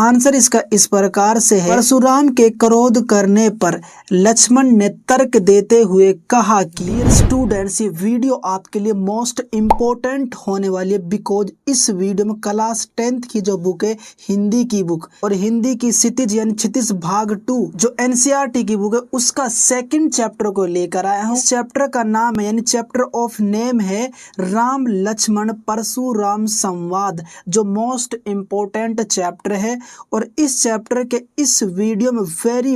Answer इसका इस प्रकार से है, परशुराम के क्रोध करने पर लक्ष्मण ने तर्क देते हुए कहा कि स्टूडेंट्स, ये वीडियो आपके लिए मोस्ट इम्पोर्टेंट होने वाली है, बिकॉज इस वीडियो में क्लास 10th की जो बुक है, हिंदी की बुक और हिंदी की क्षितिज यानी क्षितिज भाग 2 जो एनसीईआरटी की बुक है, उसका सेकंड चैप्टर को लेकर आया हूँ। इस चैप्टर का नाम है यानी चैप्टर ऑफ नेम है राम लक्ष्मण परशुराम संवाद, जो मोस्ट इम्पोर्टेंट चैप्टर है। और इस चैप्टर के इस वीडियो में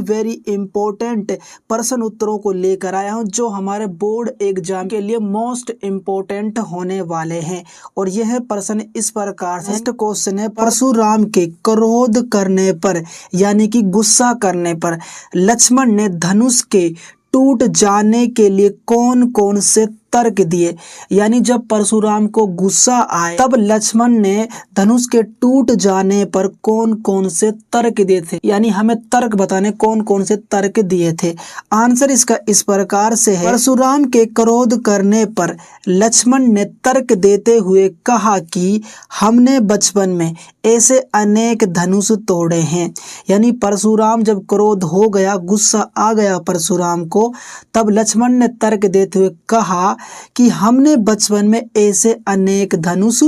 वेरी इंपॉर्टेंट प्रश्न उत्तरों को लेकर आया हूं, जो हमारे बोर्ड एग्जाम के लिए मोस्ट इम्पोर्टेंट होने वाले हैं। और यह प्रश्न इस प्रकार से क्वेश्चन है, परशुराम के क्रोध करने पर यानी कि गुस्सा करने पर लक्ष्मण ने धनुष के टूट जाने के लिए कौन कौन से तर्क दिए। यानी जब परशुराम को गुस्सा आए तब लक्ष्मण ने धनुष के टूट जाने पर कौन कौन से तर्क दिए थे, यानी हमें तर्क बताने कौन कौन से तर्क दिए थे। आंसर इसका इस प्रकार से है, परशुराम के क्रोध करने पर लक्ष्मण ने तर्क देते हुए कहा कि हमने बचपन में ऐसे अनेक धनुष तोड़े हैं। यानी परशुराम जब क्रोध हो गया, गुस्सा आ गया परशुराम को, तब लक्ष्मण ने तर्क देते हुए कहा कि हमने बचपन में ऐसे अनेक धनुष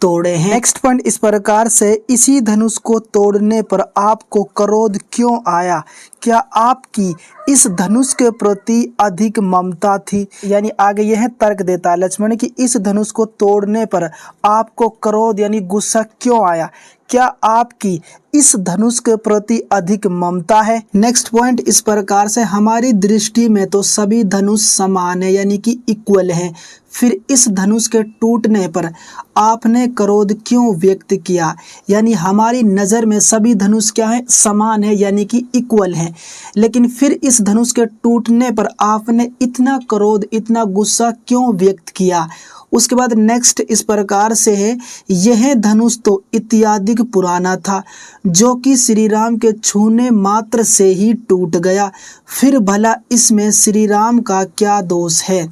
तोड़े हैं। नेक्स्ट पॉइंट इस प्रकार से, इसी धनुष को तोड़ने पर आपको क्रोध क्यों आया? क्या आपकी इस धनुष के प्रति अधिक ममता थी? यानी आगे यह तर्क देता है लक्ष्मण कि इस धनुष को तोड़ने पर आपको क्रोध यानी गुस्सा क्यों आया? क्या आपकी इस धनुष के प्रति अधिक ममता है? नेक्स्ट पॉइंट इस प्रकार से, हमारी दृष्टि में तो सभी धनुष समान है यानी कि इक्वल है, फिर इस धनुष के टूटने पर आपने क्रोध क्यों व्यक्त किया? यानी हमारी नज़र में सभी धनुष क्या है? समान है यानी कि इक्वल है, लेकिन फिर इस धनुष के टूटने पर आपने इतना क्रोध इतना गुस्सा क्यों व्यक्त किया? उसके बाद नेक्स्ट इस प्रकार से है, यह धनुष तो इत्यादि पुराना था जो कि श्री राम के छूने मात्र से ही टूट गया, फिर भला इसमें श्री राम का क्या दोष है?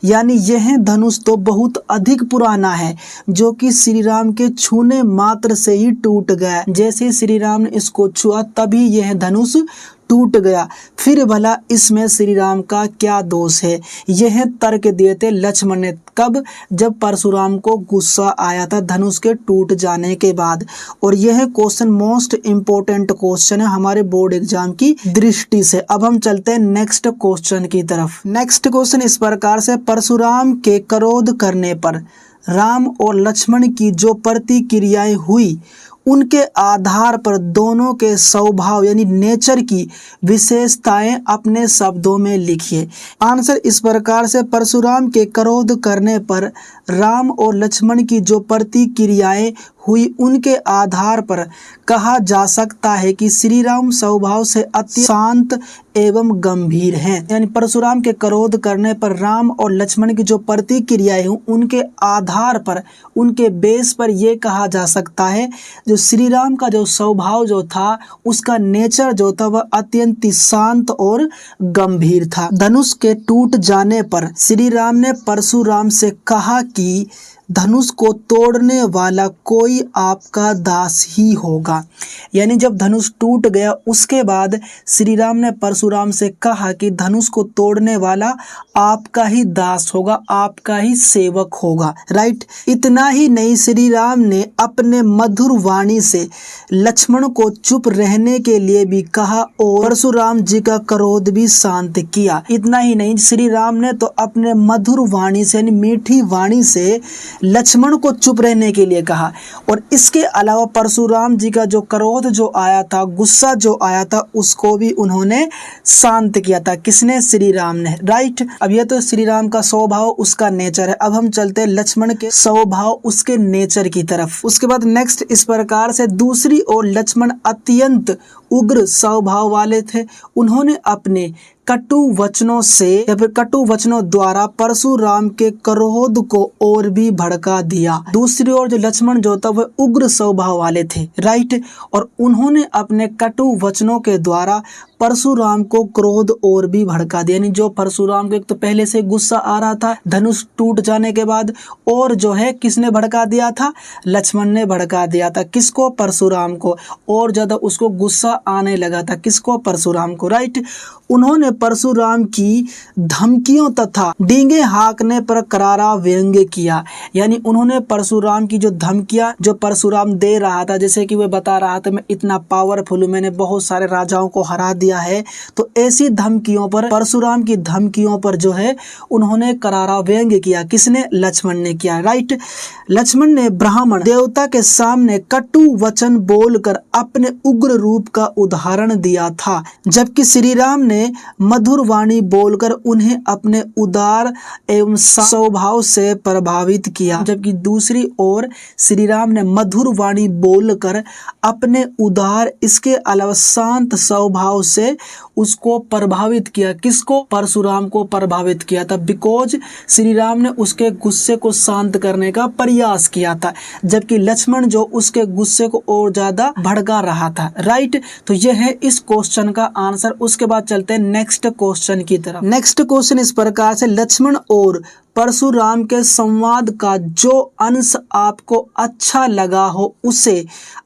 यानी यह धनुष तो बहुत अधिक पुराना है जो कि श्री राम के छूने मात्र से ही टूट गया। जैसे श्री राम ने इसको छुआ तभी यह धनुष टूट गया, फिर भला इसमें श्री राम का क्या दोष है? यह तर्क दिए थे लक्ष्मण ने। कब? जब परशुराम को गुस्सा आया था धनुष के टूट जाने के बाद। और यह क्वेश्चन मोस्ट इम्पोर्टेंट क्वेश्चन है हमारे बोर्ड एग्जाम की दृष्टि से। अब हम चलते हैं नेक्स्ट क्वेश्चन की तरफ। नेक्स्ट क्वेश्चन इस प्रकार से, परशुराम के क्रोध करने पर राम और लक्ष्मण की जो प्रतिक्रियाएं हुई उनके आधार पर दोनों के स्वभाव यानी नेचर की विशेषताएं अपने शब्दों में लिखिए। आंसर इस प्रकार से, परशुराम के क्रोध करने पर राम और लक्ष्मण की जो प्रतिक्रियाएं हुई उनके आधार पर कहा जा सकता है कि श्री राम स्वभाव से अति शांत एवं गंभीर हैं। यानी परशुराम के क्रोध करने पर राम और लक्ष्मण की जो प्रतिक्रियाएं हुई उनके आधार पर उनके बेस पर यह कहा जा सकता है जो श्री राम का जो स्वभाव जो था उसका नेचर जो था वह अत्यंत शांत और गंभीर था। धनुष के टूट जाने पर श्री राम ने परशुराम से कहा कि धनुष को तोड़ने वाला कोई आपका दास ही होगा। यानी जब धनुष टूट गया उसके बाद श्री राम ने परशुराम से कहा कि धनुष को तोड़ने वाला आपका ही दास होगा, आपका ही सेवक होगा। राइट, इतना ही नहीं, श्री राम ने अपने मधुर वाणी से लक्ष्मण को चुप रहने के लिए भी कहा और परशुराम जी का क्रोध भी शांत किया। इतना ही नहीं, श्री राम ने तो अपने मधुर वाणी से यानी मीठी वाणी से लक्ष्मण को चुप रहने के लिए कहा। और इसके अलावा परशुराम जी का जो क्रोध जो आया था, गुस्सा जो आया था, उसको भी उन्होंने शांत किया था। किसने? श्री राम ने। राइट, अब यह तो श्री राम का स्वभाव उसका नेचर है। अब हम चलते हैं लक्ष्मण के स्वभाव उसके नेचर की तरफ। उसके बाद नेक्स्ट इस प्रकार से, दूसरी ओर लक्ष्मण अत्यंत उग्र स्वभाव वाले थे। उन्होंने अपने कटु वचनों से या फिर कटु वचनों द्वारा परशुराम के क्रोध को और भी भड़का दिया। दूसरी ओर जो लक्ष्मण जो था वह उग्र स्वभाव वाले थे, राइट, और उन्होंने अपने कटु वचनों के द्वारा परशुराम को क्रोध और भी भड़का दिया। यानी जो परशुराम को एक तो पहले से गुस्सा आ रहा था धनुष टूट जाने के बाद, और जो है किसने भड़का दिया था, लक्ष्मण ने भड़का दिया था। किसको, परशुराम को, और ज्यादा उसको गुस्सा आने लगा था। किसको, परशुराम को, राइट। उन्होंने परशुराम की धमकियों तथा डींगे हाँकने पर करारा व्यंग्य किया। यानी उन्होंने परशुराम की जो धमकियां जो परशुराम दे रहा था, जैसे कि वह बता रहा था मैं इतना पावरफुल हूं, मैंने बहुत सारे राजाओं को हरा दिया है, तो ऐसी धमकियों पर, परशुराम की धमकियों पर जो है उन्होंने करारा व्यंग्य किया। किसने, लक्ष्मण ने किया, राइट। लक्ष्मण ने ब्राह्मण देवता के सामने कटु वचन बोलकर अपने उग्र रूप का उदाहरण दिया था, जबकि श्री राम ने मधुर वाणी बोलकर उन्हें अपने उदार एवं स्वभाव से प्रभावित किया। जबकि दूसरी ओर श्री राम ने मधुर वाणी बोलकर अपने उदार, इसके अलावा शांत स्वभाव से उसको प्रभावित किया। किसको, परशुराम को प्रभावित किया था, बिकॉज श्री राम ने उसके गुस्से को शांत करने का प्रयास किया था, जबकि लक्ष्मण जो उसके गुस्से को और ज्यादा भड़का रहा था, राइट। तो यह है इस क्वेश्चन का आंसर। उसके बाद चलते हैं नेक्स्ट क्वेश्चन की तरफ। नेक्स्ट क्वेश्चन इस प्रकार से, लक्ष्मण और परशुराम के संवाद का जो अंश आपको अच्छा लगा हो उसे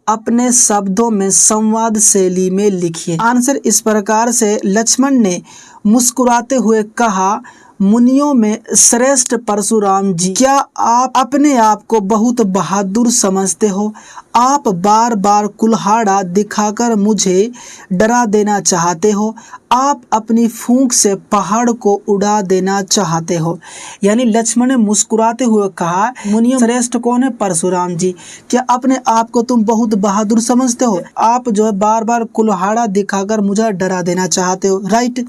अपने शब्दों में संवाद शैली में लिखिए। आंसर इस प्रकार से, लक्ष्मण ने मुस्कुराते हुए कहा, मुनियों में श्रेष्ठ परशुराम जी, क्या आप अपने आप को बहुत बहादुर समझते हो? आप बार बार कुल्हाड़ा दिखाकर मुझे डरा देना चाहते हो। आप अपनी फूंक से पहाड़ को उड़ा देना चाहते हो। यानी लक्ष्मण ने मुस्कुराते हुए कहा, मुनियों श्रेष्ठ कौन है, परशुराम जी, क्या अपने आप को तुम बहुत बहादुर समझते हो? आप जो है बार बार कुल्हाड़ा दिखाकर मुझे डरा देना चाहते हो, राइट।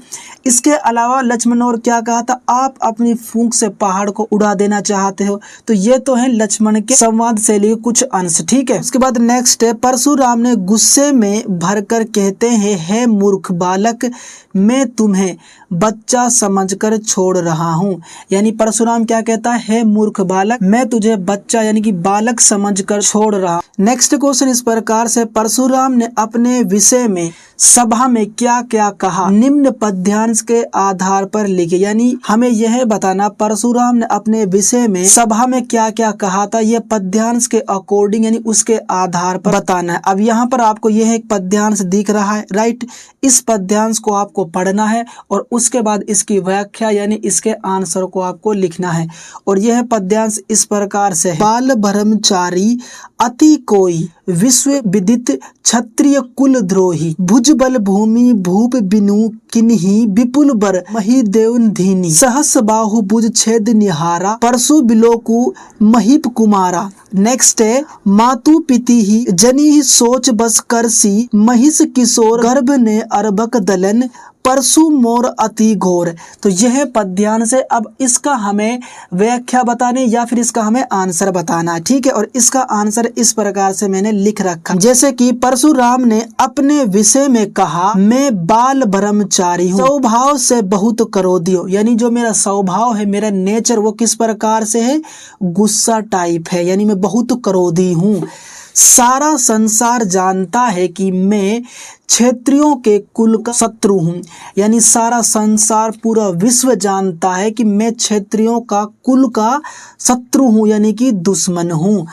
इसके अलावा लक्ष्मण ने और क्या कहा था, आप अपनी फूंक से पहाड़ को उड़ा देना चाहते हो। तो ये तो है लक्ष्मण के संवाद शैली के कुछ अंश, ठीक है। उसके बाद नेक्स्ट है, परशुराम ने गुस्से में भरकर कहते हैं, हे मूर्ख बालक, मैं तुम्हें बच्चा समझकर छोड़ रहा हूँ। यानी परशुराम क्या कहता है, हे मूर्ख बालक, मैं तुझे बच्चा यानी कि बालक समझकर छोड़ रहा। नेक्स्ट क्वेश्चन इस प्रकार से, परशुराम ने अपने विषय में सभा में क्या क्या कहा, निम्न पद्यांश के आधार पर लिखे। यानी हमें यह बताना परशुराम ने अपने विषय में सभा में क्या क्या कहा था, यह पद्यांश के अकॉर्डिंग यानी उसके आधार पर बताना है। अब यहाँ पर आपको यह एक पद्यांश दिख रहा है, राइट। इस पद्यांश को आपको पढ़ना है और उसके बाद इसकी व्याख्या यानी इसके आंसर को आपको लिखना है। और यह पद्यांश इस प्रकार से है, बाल ब्रह्मचारी अति कोई विश्व विदित क्षत्रिय कुल द्रोही, भुजबल भूमि भूप बिनु किन्ही विपुल बर मही देवन धीनी, सहस बाहु भुज छेद निहारा, परशु बिलोकु महीप कुमारा। नेक्स्ट है, मातु पिति ही जनी ही सोच बस करसी, महिष किशोर गर्भ ने अरबक दलन, परशु मोर अति घोर। तो यह पद्यांश है। अब इसका हमें व्याख्या बताने या फिर इसका हमें आंसर बताना है, ठीक है। और इसका आंसर इस प्रकार से मैंने लिख रखा, जैसे कि परशुराम ने अपने विषय में कहा, मैं बाल ब्रह्मचारी हूँ, स्वभाव से बहुत क्रोधी हूँ। यानी जो मेरा स्वभाव है, मेरा नेचर वो किस प्रकार से है, गुस्सा टाइप है, यानी मैं बहुत क्रोधी हूँ। सारा संसार जानता है कि मैं क्षत्रियों के कुल का शत्रु हूँ। यानी सारा संसार पूरा विश्व जानता है कि मैं क्षत्रियों का कुल का शत्रु हूँ, यानी कि दुश्मन हूँ।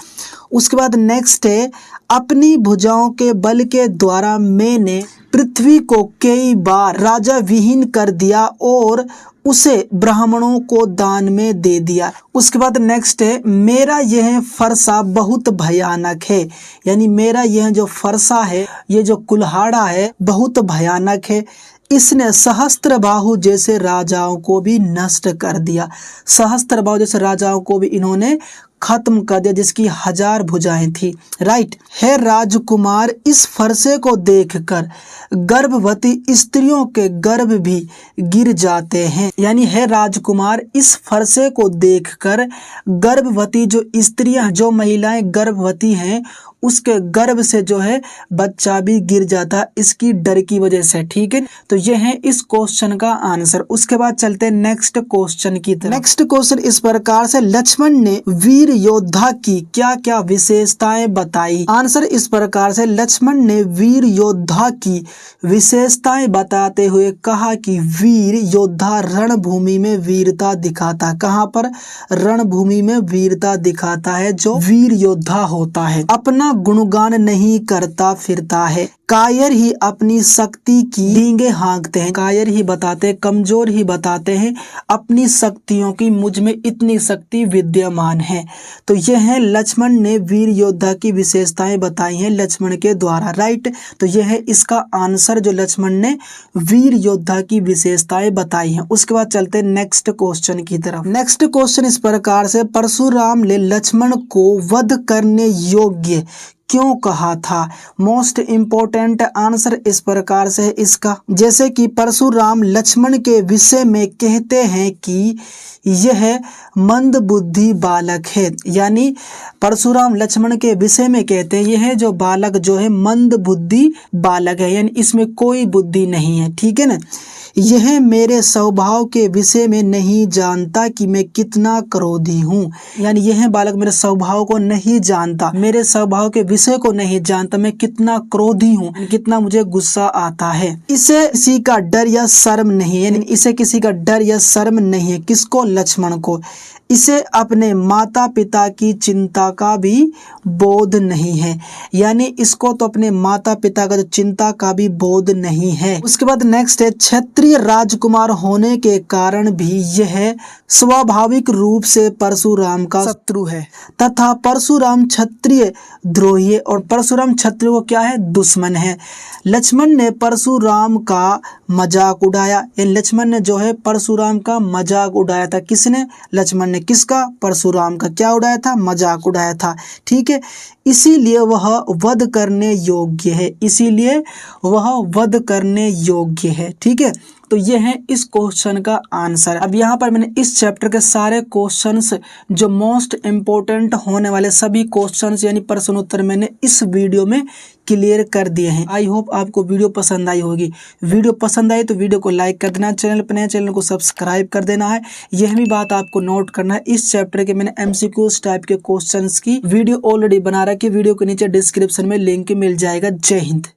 उसके बाद नेक्स्ट है, अपनी भुजाओं के बल के द्वारा मैंने पृथ्वी को कई बार राजा विहीन कर दिया और उसे ब्राह्मणों को दान में दे दिया। उसके बाद नेक्स्ट है, मेरा यह फरसा बहुत भयानक है। यानी मेरा यह जो फरसा है, ये जो कुल्हाड़ा है, बहुत भयानक है। इसने सहस्त्रबाहु जैसे राजाओं को भी नष्ट कर दिया। सहस्त्रबाहु जैसे राजाओं को भी इन्होंने खत्म कर दिया, जिसकी 1000 भुजाएं थी, राइट। है राजकुमार, इस फरसे को देखकर गर्भवती स्त्रियों के गर्भ भी गिर जाते हैं। यानी है राजकुमार, इस फरसे को देखकर गर्भवती जो स्त्रियां, जो महिलाएं गर्भवती हैं, उसके गर्भ से जो है बच्चा भी गिर जाता इसकी डर की वजह से। ठीक है, तो ये है इस क्वेश्चन का आंसर। उसके बाद चलते हैं नेक्स्ट क्वेश्चन की तरफ। नेक्स्ट क्वेश्चन इस प्रकार से, लक्ष्मण ने वीर योद्धा की क्या क्या विशेषताएं बताई। आंसर इस प्रकार से, लक्ष्मण ने वीर योद्धा की विशेषताएं बताते हुए कहा कि वीर योद्धा रणभूमि में वीरता दिखाता। कहां पर? रणभूमि में वीरता दिखाता है जो वीर योद्धा होता है। अपना गुणगान नहीं करता फिरता है, कायर ही अपनी शक्ति की डींगे हाँकते हैं। कायर ही बताते हैं, कमजोर ही बताते हैं अपनी शक्तियों की, मुझ में इतनी शक्ति विद्यमान है। तो यह है लक्ष्मण ने वीर योद्धा की विशेषताएं बताई हैं लक्ष्मण के द्वारा। राइट, तो यह है इसका आंसर जो लक्ष्मण ने वीर योद्धा की विशेषताएं बताई हैं। उसके बाद चलते हैं नेक्स्ट क्वेश्चन की तरफ। नेक्स्ट क्वेश्चन इस प्रकार से, परशुराम ने लक्ष्मण को वध करने योग्य क्यों कहा था। मोस्ट इम्पोर्टेंट आंसर इस प्रकार से है इसका, जैसे कि परशुराम लक्ष्मण के विषय में कहते हैं कि यह मंद बुद्धि बालक है। यानी परशुराम लक्ष्मण के विषय में कहते हैं यह जो बालक जो है मंद बुद्धि बालक है, यानी इसमें कोई बुद्धि नहीं है। ठीक है ना, यह मेरे स्वभाव के विषय में नहीं जानता कि मैं कितना क्रोधी हूँ। यानी यह बालक मेरे स्वभाव को नहीं जानता, मेरे स्वभाव के विषय को नहीं जानता, मैं कितना क्रोधी हूँ, कितना मुझे गुस्सा आता है। इसे किसी का डर या शर्म नहीं है, इसे किसी का डर या शर्म नहीं है। किसको? लक्ष्मण को। इसे अपने माता पिता की चिंता का भी बोध नहीं है, यानी इसको तो अपने माता पिता का चिंता का भी बोध नहीं है। उसके बाद नेक्स्ट है, क्षत्रिय राजकुमार होने के कारण भी यह स्वाभाविक रूप से परशुराम का शत्रु है तथा परशुराम क्षत्रिय द्रोही है और परशुराम क्षत्रिय को क्या है? दुश्मन है। लक्ष्मण ने परशुराम का मजाक उड़ाया, लक्ष्मण ने जो है परशुराम का मजाक उड़ाया था। किसने? लक्ष्मण ने। किसका? परशुराम का। क्या उड़ाया था? मजाक उड़ाया था। ठीक है, इसीलिए वह वध करने योग्य है, इसीलिए वह वध करने योग्य है। ठीक है, तो ये है इस क्वेश्चन का आंसर। अब यहाँ पर मैंने इस चैप्टर के सारे क्वेश्चंस जो मोस्ट इम्पोर्टेंट होने वाले सभी क्वेश्चंस यानी प्रश्न उत्तर मैंने इस वीडियो में क्लियर कर दिए हैं। आई होप आपको वीडियो पसंद आई होगी। वीडियो पसंद आई तो वीडियो को लाइक कर देना, चैनल पर नए चैनल को सब्सक्राइब कर देना है। यह भी बात आपको नोट करना है, इस चैप्टर के मैंने MCQs टाइप के क्वेश्चंस की वीडियो ऑलरेडी बना रखी है, वीडियो के नीचे डिस्क्रिप्शन में लिंक मिल जाएगा। जय हिंद।